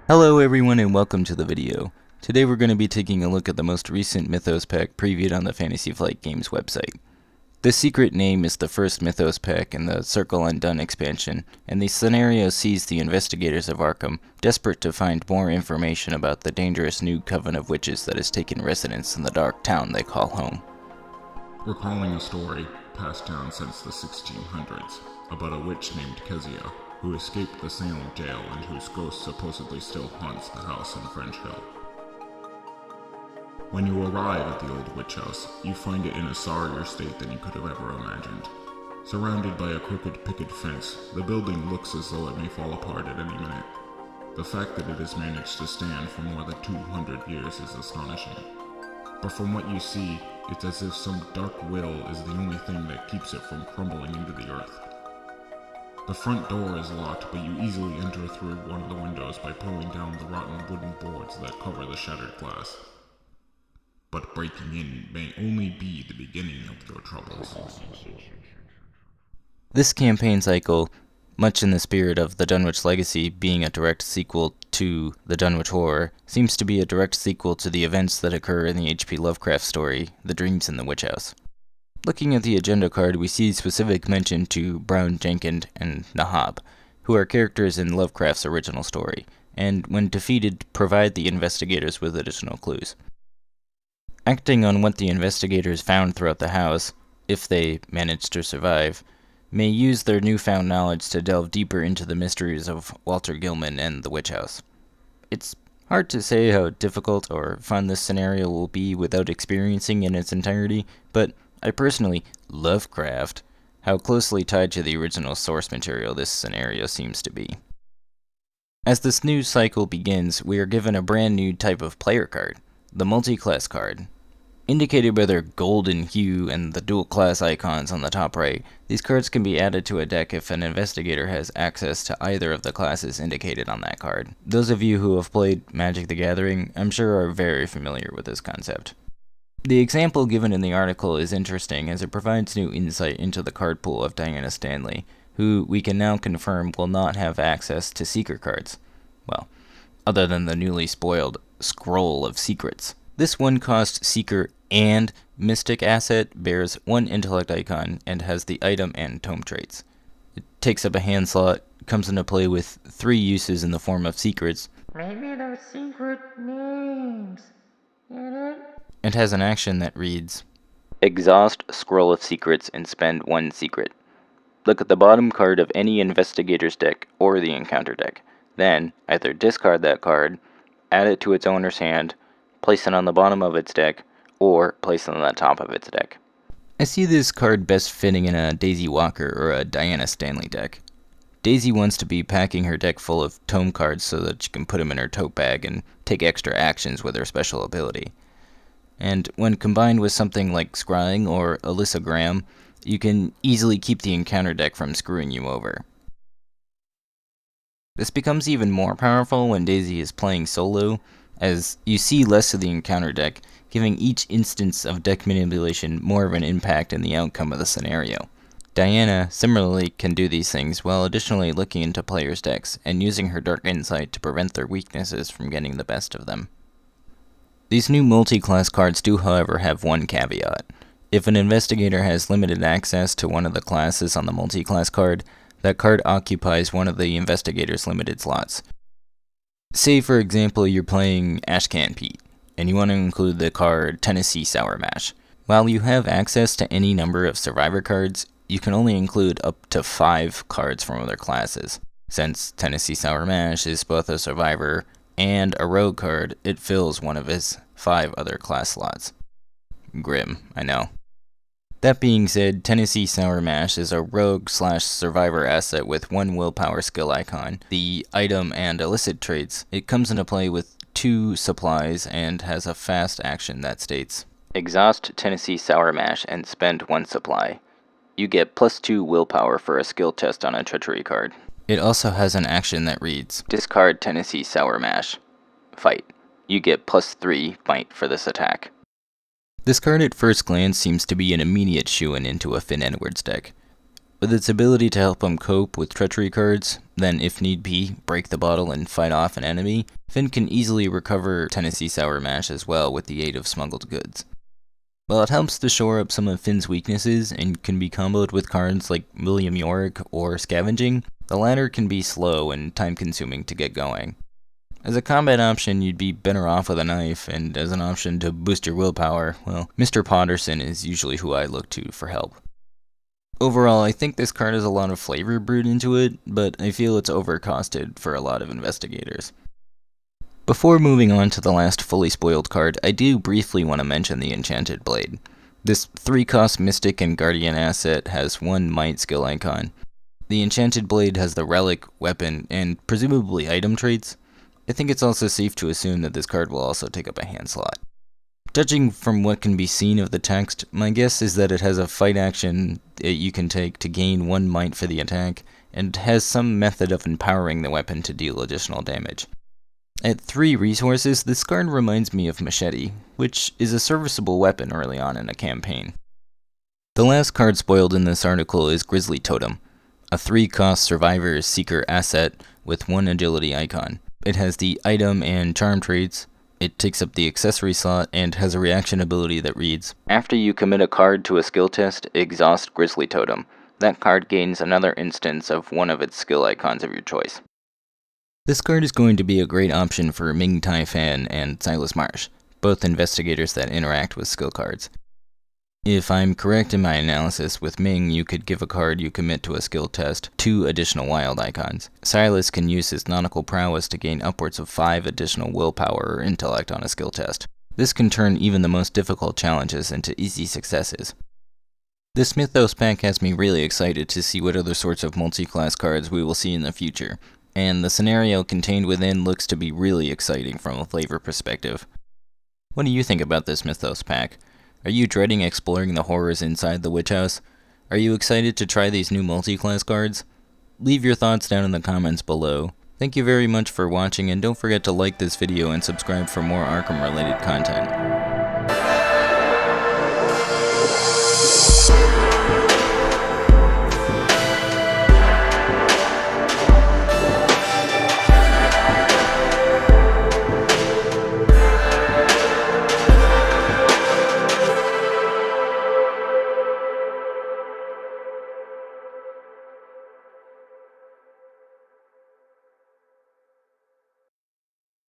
Hello everyone and welcome to the video. Today we're going to be taking a look at the most recent Mythos pack previewed on the Fantasy Flight Games website. The Secret Name is the first Mythos pack in the Circle Undone Expansion, and the scenario sees the investigators of Arkham desperate to find more information about the dangerous new coven of witches that has taken residence in the dark town they call home. Recalling a story passed down since the 1600s about a witch named Kezia who escaped the Salem jail and whose ghost supposedly still haunts the house in French Hill. When you arrive at the old witch house, you find it in a sorrier state than you could have ever imagined. Surrounded by a crooked picket fence, the building looks as though it may fall apart at any minute. The fact that it has managed to stand for more than 200 years is astonishing. But from what you see, it's as if some dark will is the only thing that keeps it from crumbling into the earth. The front door is locked, but you easily enter through one of the windows by pulling down the rotten wooden boards that cover the shattered glass. But breaking in may only be the beginning of your troubles. This campaign cycle, much in the spirit of the Dunwich Legacy being a direct sequel to the Dunwich Horror, seems to be a direct sequel to the events that occur in the H.P. Lovecraft story, The Dreams in the Witch House. Looking at the agenda card, we see specific mention to Brown, Jenkins, and Nahab, who are characters in Lovecraft's original story, and when defeated, provide the investigators with additional clues. Acting on what the investigators found throughout the house, if they manage to survive, may use their newfound knowledge to delve deeper into the mysteries of Walter Gilman and the Witch House. It's hard to say how difficult or fun this scenario will be without experiencing in its entirety, but I personally love Craft, how closely tied to the original source material this scenario seems to be. As this new cycle begins, we are given a brand new type of player card, the Multiclass card. Indicated by their golden hue and the dual class icons on the top right, these cards can be added to a deck if an investigator has access to either of the classes indicated on that card. Those of you who have played Magic the Gathering, I'm sure are very familiar with this concept. The example given in the article is interesting as it provides new insight into the card pool of Diana Stanley, who we can now confirm will not have access to Seeker cards. Well, other than the newly spoiled Scroll of Secrets. This one-cost Seeker and Mystic asset bears one intellect icon and has the item and tome traits. It takes up a hand slot, comes into play with 3 uses in the form of secrets, Maybe those secret names. Get it? and has an action that reads, Exhaust Scroll of Secrets and spend 1 secret. Look at the bottom card of any investigator's deck or the encounter deck. Then, either discard that card, add it to its owner's hand, place it on the bottom of its deck, or place it on the top of its deck. I see this card best fitting in a Daisy Walker or a Diana Stanley deck. Daisy wants to be packing her deck full of tome cards so that she can put them in her tote bag and take extra actions with her special ability. And when combined with something like Scrying or Alyssa Graham, you can easily keep the encounter deck from screwing you over. This becomes even more powerful when Daisy is playing solo, as you see less of the encounter deck, giving each instance of deck manipulation more of an impact in the outcome of the scenario. Diana similarly can do these things while additionally looking into players' decks and using her dark insight to prevent their weaknesses from getting the best of them. These new multi-class cards do, however, have one caveat. If an investigator has limited access to one of the classes on the multi-class card, that card occupies one of the investigator's limited slots. Say, for example, you're playing Ashcan Pete, and you want to include the card Tennessee Sour Mash. While you have access to any number of survivor cards, you can only include up to 5 cards from other classes. Since Tennessee Sour Mash is both a survivor and a rogue card, it fills one of his 5 other class slots. Grim, I know. That being said, Tennessee Sour Mash is a rogue/survivor asset with 1 willpower skill icon, the item and illicit traits. It comes into play with 2 supplies and has a fast action that states, Exhaust Tennessee Sour Mash and spend 1 supply. You get +2 willpower for a skill test on a treachery card. It also has an action that reads, Discard Tennessee Sour Mash. Fight. You get +3 fight for this attack. This card at first glance seems to be an immediate shoo-in into a Finn Edwards deck. With its ability to help him cope with treachery cards, then if need be, break the bottle and fight off an enemy, Finn can easily recover Tennessee Sour Mash as well with the aid of smuggled goods. While it helps to shore up some of Finn's weaknesses and can be comboed with cards like William Yorick or Scavenging, the latter can be slow and time-consuming to get going. As a combat option, you'd be better off with a knife, and as an option to boost your willpower, well, Mr. Patterson is usually who I look to for help. Overall, I think this card has a lot of flavor brewed into it, but I feel it's overcosted for a lot of investigators. Before moving on to the last fully spoiled card, I do briefly want to mention the Enchanted Blade. This 3-cost Mystic and Guardian asset has 1 Might skill icon. The Enchanted Blade has the Relic, Weapon, and presumably item traits. I think it's also safe to assume that this card will also take up a hand slot. Judging from what can be seen of the text, my guess is that it has a fight action that you can take to gain 1 Might for the attack, and has some method of empowering the weapon to deal additional damage. At 3 resources, this card reminds me of Machete, which is a serviceable weapon early on in a campaign. The last card spoiled in this article is Grizzly Totem, a 3-cost Survivor Seeker asset with 1 agility icon. It has the item and charm traits, it takes up the accessory slot, and has a reaction ability that reads, "After you commit a card to a skill test, exhaust Grizzly Totem. That card gains another instance of one of its skill icons of your choice." This card is going to be a great option for Ming Tai Fan and Silas Marsh, both investigators that interact with skill cards. If I'm correct in my analysis, with Ming you could give a card you commit to a skill test 2 additional wild icons. Silas can use his nautical prowess to gain upwards of 5 additional willpower or intellect on a skill test. This can turn even the most difficult challenges into easy successes. This Mythos pack has me really excited to see what other sorts of multi-class cards we will see in the future, and the scenario contained within looks to be really exciting from a flavor perspective. What do you think about this Mythos pack? Are you dreading exploring the horrors inside the witch house? Are you excited to try these new multi-class cards? Leave your thoughts down in the comments below. Thank you very much for watching, and don't forget to like this video and subscribe for more Arkham related content.